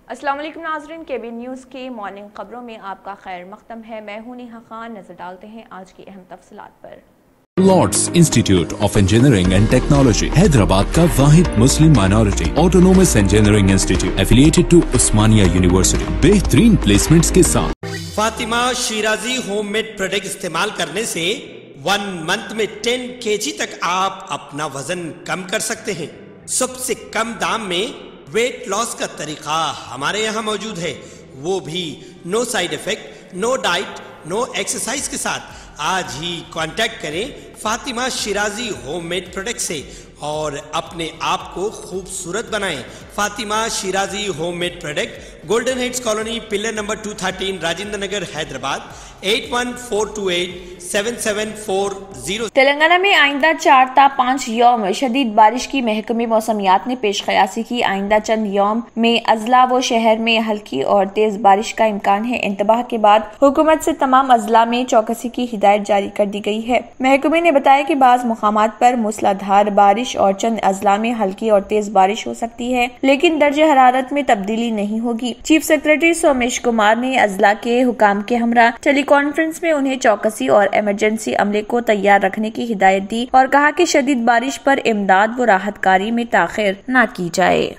अस्सलाम वालेकुम नाज़रीन, केबीएन न्यूज़ की मॉर्निंग खबरों में आपका खैर मक़दम है। मैं हूं नेहा खान। नजर डालते हैं आज की अहम तफसीलात पर। Lords Institute of Engineering and Technology Hyderabad का वाहिद मुस्लिम minority autonomous engineering institute affiliated to Osmania University बेहतरीन प्लेसमेंट्स के साथ। फातिमा शिराजी होममेड प्रोडक्ट इस्तेमाल करने से 1 मंथ में 10 kg तक आप अपना वजन कम कर सकते हैं। सबसे कम दाम में वेट लॉस का तरीका हमारे यहाँ मौजूद है, वो भी no side effect, no diet, no exercise के साथ। आज ही कांटेक्ट करें फातिमा शिराजी होममेड प्रोडक्ट से और अपने आप को खूबसूरत बनाएं। Fatima Shirazi homemade product, Golden Heads Colony, pillar number 213, Rajendra Nagar, Hyderabad 8142877440। Telangana में आइंदा 4 ता 5 यौम शदीद बारिश की महकमे मौसमियात ने पेश कयासी की। आइंदा चंद यौम में अजला व शहर में हल्की और तेज बारिश का इम्कान है। इंतबाह के बाद हुकूमत से तमाम अजला में चौकसी की हिदायत जारी कर दी गई है। महकमे ने बताया कि बाज मुकामात पर मूसलाधार बारिश और चंद अजला में हल्की और तेज बारिश हो सकती है, लेकिन दर्जे हरारत में तब्दीली नहीं होगी। चीफ सेक्रेटरी सोमेश कुमार ने अजला के हुकाम के हमरा टेलीकॉन्फ्रेंस में उन्हें चौकसी और इमरजेंसी अमले को तैयार रखने की हिदायत दी और कहा कि शदीद बारिश पर इमदाद व राहत कारी में ताखिर न की जाए।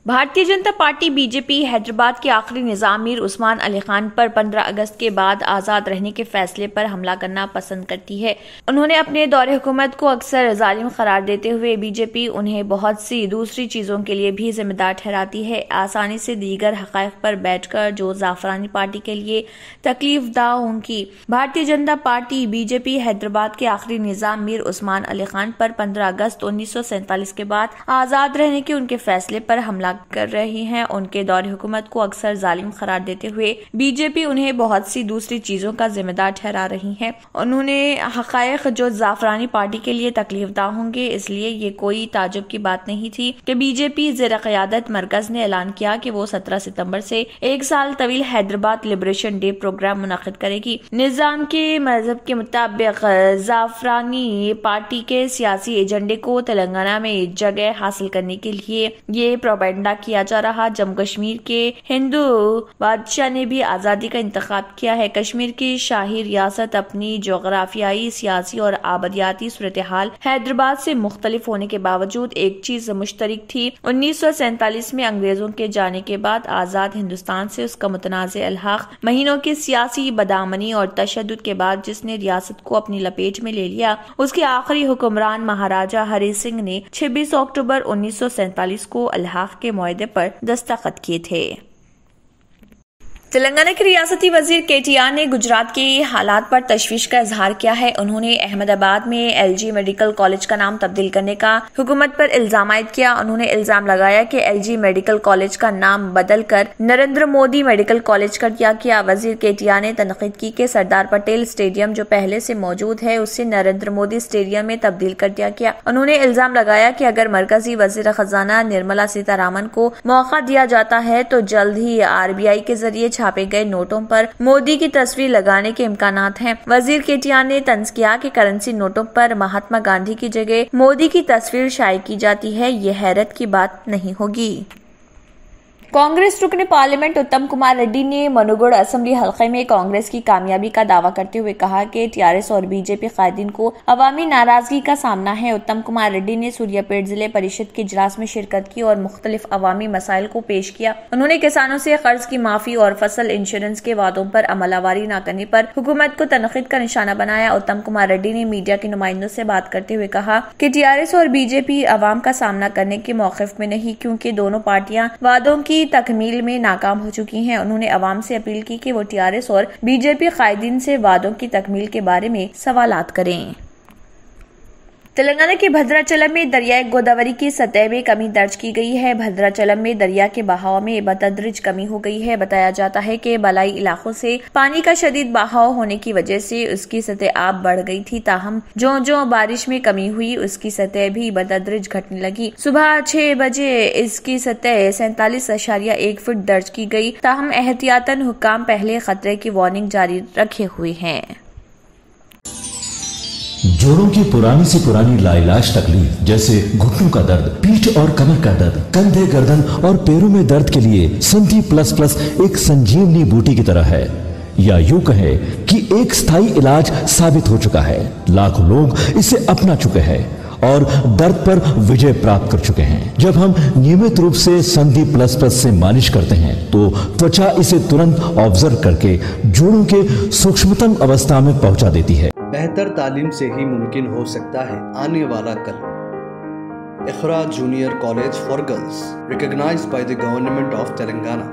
भारतीय जनता पार्टी बीजेपी हैदराबाद के आखिरी निजाम मीर उस्मान अली खान पर 15 अगस्त के बाद आजाद रहने के फैसले पर हमला करना पसंद करती है। उन्होंने अपने दौरे हुकूमत को अक्सर जालिम करार देते हुए बीजेपी उन्हें बहुत सी दूसरी चीजों के लिए भी जिम्मेदार ठहराती है। आसानी से दीगर हकायक पर बैठकर जो जाफरानी पार्टी के लिए तकलीफ दा होंगी। भारतीय जनता पार्टी बीजेपी हैदराबाद के आखिरी निजाम मीर उस्मान अली खान पर 15 अगस्त 1947 के बाद आजाद रहने के उनके फैसले पर हमला कर रही हैं। उनके दौरे हुकूमत को अक्सर जालिम करार देते हुए बीजेपी उन्हें बहुत सी दूसरी चीजों का जिम्मेदार ठहरा रही है। उन्होंने हकायक जो जाफरानी पार्टी के लिए तकलीफदा होंगे, इसलिए ये कोई ताजुब की बात नहीं थी कि बीजेपी ज़ेर क़यादत मरकज ने ऐलान किया कि वो 17 सितंबर से 1 साल तवील हैदराबाद लिबरेशन डे प्रोग्राम मुनक़िद करेगी। निजाम के मजहब के मुताबिक जाफरानी पार्टी के सियासी एजेंडे को तेलंगाना में जगह हासिल करने के लिए ये प्रोपेगेंडा किया जा रहा। जम्मू कश्मीर के हिंदू बादशाह ने भी आजादी का इंतखाब किया है। कश्मीर की शाही रियासत अपनी जोग्राफियाई, सियासी और आबादियाती सूरत हाल हैदराबाद से मुख्तलिफ होने के बावजूद एक चीज मुश्तरक थी। 1947 में अंग्रेजों के जाने के बाद आजाद हिंदुस्तान से उसका मुतनाज़ अलहाक, महीनों की सियासी बदामनी और तशद्दुद के बाद जिसने रियासत को अपनी लपेट में ले लिया, उसके आखिरी हुक्मरान महाराजा हरि सिंह ने 26 अक्टूबर 1947 को अलहाक के मुआहदे पर दस्तखत किए थे। तेलंगाना के रियासती वजीर केटीआर ने गुजरात के हालात पर तशवीश का इजहार किया है। उन्होंने अहमदाबाद में एलजी मेडिकल कॉलेज का नाम तब्दील करने का हुकूमत पर इल्जाम आयद किया। उन्होंने इल्जाम लगाया कि एलजी मेडिकल कॉलेज का नाम बदलकर नरेंद्र मोदी मेडिकल कॉलेज कर दिया गया। वजीर केटीआर ने तनकीद की कि सरदार पटेल स्टेडियम जो पहले से मौजूद है उसे नरेंद्र मोदी स्टेडियम में तब्दील कर दिया गया। उन्होंने इल्जाम लगाया कि अगर मरकजी वजीर खजाना निर्मला सीतारामन को मौका दिया जाता है तो जल्द ही आरबीआई के जरिए छापे गए नोटों पर मोदी की तस्वीर लगाने के इम्कानात हैं। वजीर केटीआर ने तंज किया कि करेंसी नोटों पर महात्मा गांधी की जगह मोदी की तस्वीर शाये की जाती है, ये हैरत की बात नहीं होगी। कांग्रेस रुकने पार्लियामेंट उत्तम कुमार रेड्डी ने मनुगुड़ असेंबली हलके में कांग्रेस की कामयाबी का दावा करते हुए कहा कि टीआरएस और बीजेपी कायदीन को अवामी नाराजगी का सामना है। उत्तम कुमार रेड्डी ने सूर्यापेट जिले परिषद के इजलास में शिरकत की और मुख्तलिफ अवामी मसाइल को पेश किया। उन्होंने किसानों से कर्ज की माफी और फसल इंश्योरेंस के वादों पर अमलावरी न करने पर हुकूमत को तनकीद का निशाना बनाया। उत्तम कुमार रेड्डी ने मीडिया के नुमाइंदों से बात करते हुए कहा कि टीआरएस और बीजेपी अवाम का सामना करने के मौकिफ में नहीं, क्योंकि दोनों पार्टियां वादों की तकमील में नाकाम हो चुकी हैं। उन्होंने अवाम से अपील की कि वो टीआरएस और बीजेपी कायदीन से वादों की तकमील के बारे में सवालात करें। तेलंगाना के भद्राचलम में दरियाए गोदावरी की सतह में कमी दर्ज की गई है। भद्राचलम में दरिया के बहाव में बतदरीज कमी हो गई है। बताया जाता है कि बलाई इलाकों से पानी का शदीद बहाव होने की वजह से उसकी सतह आब बढ़ गई थी। ताहम जो जो बारिश में कमी हुई उसकी सतह भी बतदरीज घटने लगी। सुबह 6 बजे इसकी सतह 47.1 फुट दर्ज की गई। ताहम एहतियातन हुक्काम पहले खतरे की वार्निंग जारी रखे हुए हैं। जोड़ों की पुरानी से पुरानी लाइलाज तकलीफ जैसे घुटनों का दर्द, पीठ और कमर का दर्द, कंधे, गर्दन और पैरों में दर्द के लिए संधि प्लस प्लस एक संजीवनी बूटी की तरह है, या यूं कहे कि एक स्थायी इलाज साबित हो चुका है। लाखों लोग इसे अपना चुके हैं और दर्द पर विजय प्राप्त कर चुके हैं। जब हम नियमित रूप से संधि प्लस प्लस से मालिश करते हैं तो त्वचा इसे तुरंत ऑब्जर्व करके जोड़ों के सूक्ष्मतम अवस्था में पहुंचा देती है। बेहतर तालीम से ही मुमकिन हो सकता है आने वाला कल। Iqra Junior College for Girls, recognized by the Government of Telangana.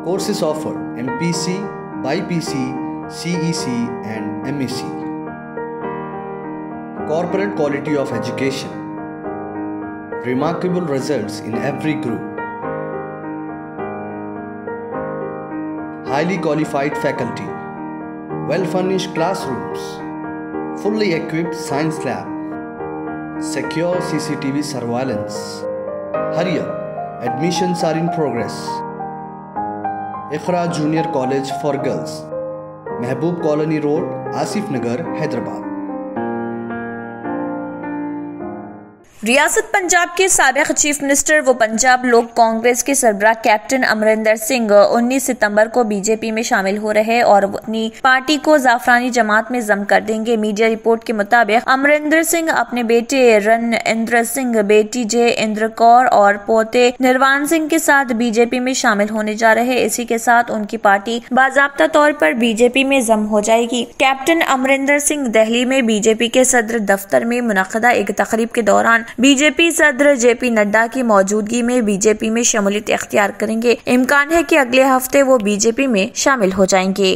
Courses offered: MPC, BPC, CEC and MEC. Corporate quality of education. Remarkable results in every group. Highly qualified faculty. Well-furnished classrooms. Fully equipped science lab. Secure CCTV surveillance. Hurry up, admissions are in progress. Iqra Junior College for Girls, Mahboob Colony Road, Asif Nagar, Hyderabad. रियासत पंजाब के साबिक chief minister व पंजाब लोक कांग्रेस के सरबराह captain Amarinder Singh 19 सितंबर को BJP में शामिल हो रहे और अपनी पार्टी को जाफरानी जमात में जम कर देंगे। मीडिया रिपोर्ट के मुताबिक अमरिंदर सिंह अपने बेटे रन इंद्र सिंह, बेटी जय इंद्र कौर और पोते निर्वाण सिंह के साथ बीजेपी में शामिल होने जा रहे। इसी के साथ उनकी पार्टी बाजाब्ता तौर पर बीजेपी में जम हो जाएगी। कैप्टन अमरिंदर सिंह दिल्ली में बीजेपी के सदर दफ्तर में मुनक़दा एक तकरीब के दौरान बीजेपी सदर जेपी नड्डा की मौजूदगी में बीजेपी में शमूलियत इख्तियार करेंगे। इम्कान है कि अगले हफ्ते वो बीजेपी में शामिल हो जाएंगे।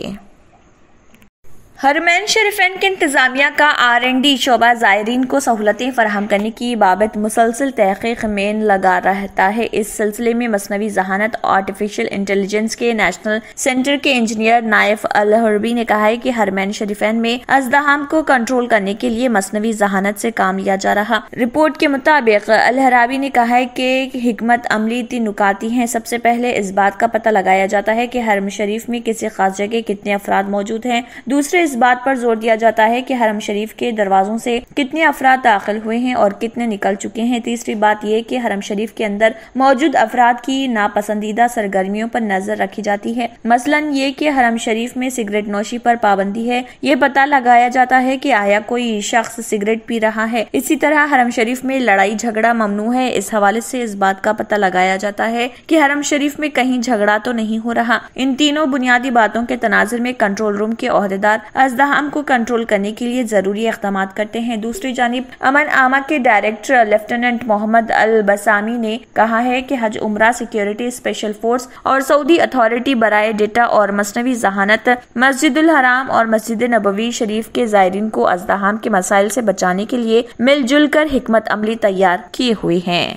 हरमैन शरीफैन के इंतजामिया का R&D शोबा ज़ायरीन को सहूलतें फराहम करने की बाबत मुसलसल तहक़ीक़ में लगा रहता है। इस सिलसिले में मसनवी ज़हानत आर्टिफिशियल इंटेलिजेंस के नेशनल सेंटर के इंजीनियर नाइफ अल हरबी ने कहा है कि हरमैन शरीफैन में अज़दहाम को कंट्रोल करने के लिए मसनवी ज़हानत से काम लिया जा रहा। रिपोर्ट के मुताबिक अल हरबी ने कहा है कि हिकमत अमली 3 नुकाती हैं। सबसे पहले इस बात का पता लगाया जाता है कि हरम शरीफ में किसी खास जगह कितने अफराद मौजूद हैं। दूसरे इस बात पर जोर दिया जाता है कि हरम शरीफ के दरवाजों से कितने अफराद दाखिल हुए हैं और कितने निकल चुके हैं। तीसरी बात यह कि हरम शरीफ के अंदर मौजूद अफराद की नापसंदीदा सरगर्मियों पर नजर रखी जाती है। मसलन ये कि हरम शरीफ में सिगरेट नोशी पर पाबंदी है। ये पता लगाया जाता है कि आया कोई शख्स सिगरेट पी रहा है। इसी तरह हरम शरीफ में लड़ाई झगड़ा ममनू है। इस हवाले से इस बात का पता लगाया जाता है कि हरम शरीफ में कहीं झगड़ा तो नहीं हो रहा। इन तीनों बुनियादी बातों के तनाजुर में कंट्रोल रूम के ओहदेदार अज़दहाम को कंट्रोल करने के लिए जरूरी इक़दाम करते हैं। दूसरी जानिब अमन आमा के डायरेक्टर लेफ्टिनेंट मोहम्मद अल बसामी ने कहा है कि हज उमरा सिक्योरिटी स्पेशल फोर्स और सऊदी अथॉरिटी बराए डेटा और मसनवी जहानत मस्जिदुल हराम और मस्जिद नबवी शरीफ के ज़ायरीन को अज़दहाम के मसाइल से बचाने के लिए मिलजुल कर हिकमत अमली तैयार किए हुए हैं।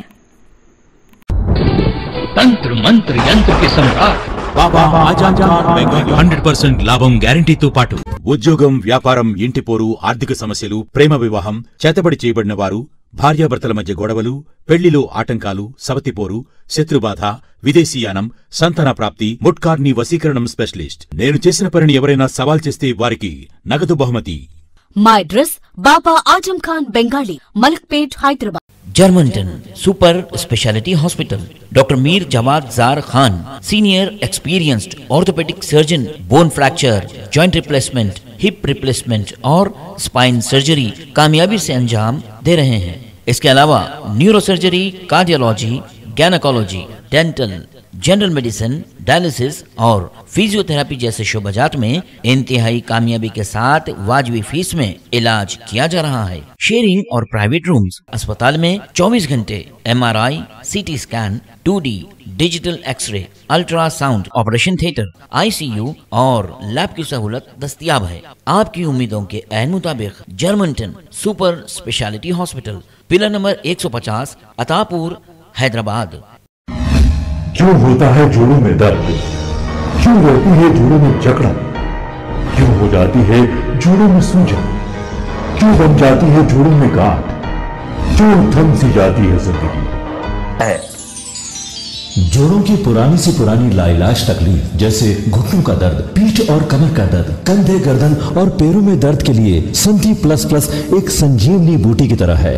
तंत्र मंत्र यंत्र के सम्राट బాబా ఆజాద్ ఖాన్ బెంగాలీ 100% లాభం గ్యారంటీతో పాటు ఉద్యోగం, వ్యాపారం, ఇంటి పోరు, ఆర్థిక సమస్యలు, ప్రేమ వివాహం, చేతబడి చేయబడిన వారు, భార్యాభర్తల మధ్య గొడవలు, పెళ్లిలో ఆటంకాలు, సవతిపోరు, శత్రుబాధ, విదేశీయానం, సంతాన ప్రాప్తి, ముట్కార్ని వశీకరణం స్పెషలిస్ట్. నేను చేసిన పనిని ఎవరైనా సవాల్ చేస్తే వారికి నగదు బహుమతి. My address Baba Ajam Khan Bengali, Malakpet, Hyderabad. Germantown Super Speciality Hospital. Dr. Mir Jawad Zar Khan, Senior Experienced Orthopedic Surgeon, Bone Fracture, Joint Replacement, Hip Replacement और Spine Surgery कामयाबी से अंजाम दे रहे हैं। इसके अलावा neuro surgery, cardiology, gynaecology, dental, general medicine, dialysis और physiotherapy जैसे शोबाजात में इंतहाई कामयाबी के साथ वाजबी फीस में इलाज किया जा रहा है। शेयरिंग और प्राइवेट रूम्स। अस्पताल में 24 घंटे MRI, CT scan, 2D digital x-ray, ultrasound, operation theatre, ICU और लैब की सहूलत दस्तयाब है। आपकी उम्मीदों के ऐन मुताबिक Germanten super speciality hospital, pillar number 150, Attapur, Hyderabad. क्यों होता है जोड़ों में दर्द? क्यों रहती है जोड़ों में जकड़न? क्यों हो जाती है जोड़ों में सूजन? क्यों बन जाती है जोड़ों में गांठ? क्यों थम सी जाती है जिंदगी? जोड़ों की पुरानी से पुरानी लाइलाज तकलीफ जैसे घुटनों का दर्द, पीठ और कमर का दर्द, कंधे, गर्दन और पैरों में दर्द के लिए संधि प्लस प्लस एक संजीवनी बूटी की तरह है,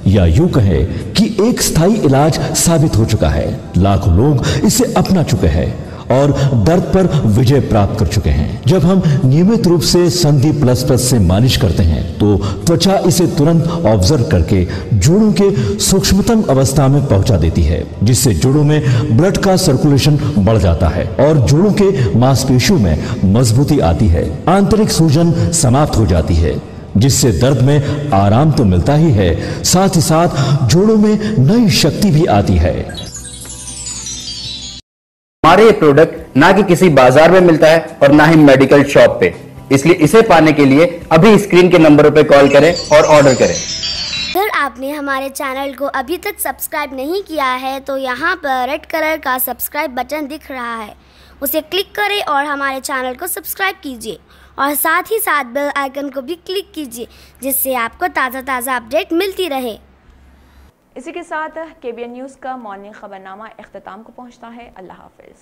या यूं कहे कि एक स्थायी इलाज साबित हो चुका है। लाखों लोग इसे अपना चुके हैं और दर्द पर विजय प्राप्त कर चुके हैं। जब हम नियमित रूप से संधि प्लस प्लस से मालिश करते हैं तो त्वचा इसे तुरंत ऑब्जर्व करके जोड़ों के सूक्ष्मतम अवस्था में पहुंचा देती है, जिससे जोड़ों में ब्लड का सर्कुलेशन बढ़ जाता है और जोड़ों के मांसपेशियों में मजबूती आती है। आंतरिक सूजन समाप्त हो जाती है, जिससे दर्द में आराम तो मिलता ही है, साथ ही साथ जोड़ों में नई शक्ति भी आती है। हमारे ये प्रोडक्ट ना कि किसी बाजार में मिलता है और ना ही मेडिकल शॉप पे, इसलिए इसे पाने के लिए अभी स्क्रीन के नंबरों पे कॉल करें और ऑर्डर करें। अगर आपने हमारे चैनल को अभी तक सब्सक्राइब नहीं किया है तो यहाँ पर रेड कलर का सब्सक्राइब बटन दिख रहा है, उसे क्लिक करें और हमारे चैनल को सब्सक्राइब कीजिए और साथ ही साथ बेल आइकन को भी क्लिक कीजिए, जिससे आपको ताज़ा अपडेट मिलती रहे। इसी के साथ KBN न्यूज़ का मॉर्निंग खबरनामा इख्तिताम को पहुंचता है। अल्लाह हाफिज़।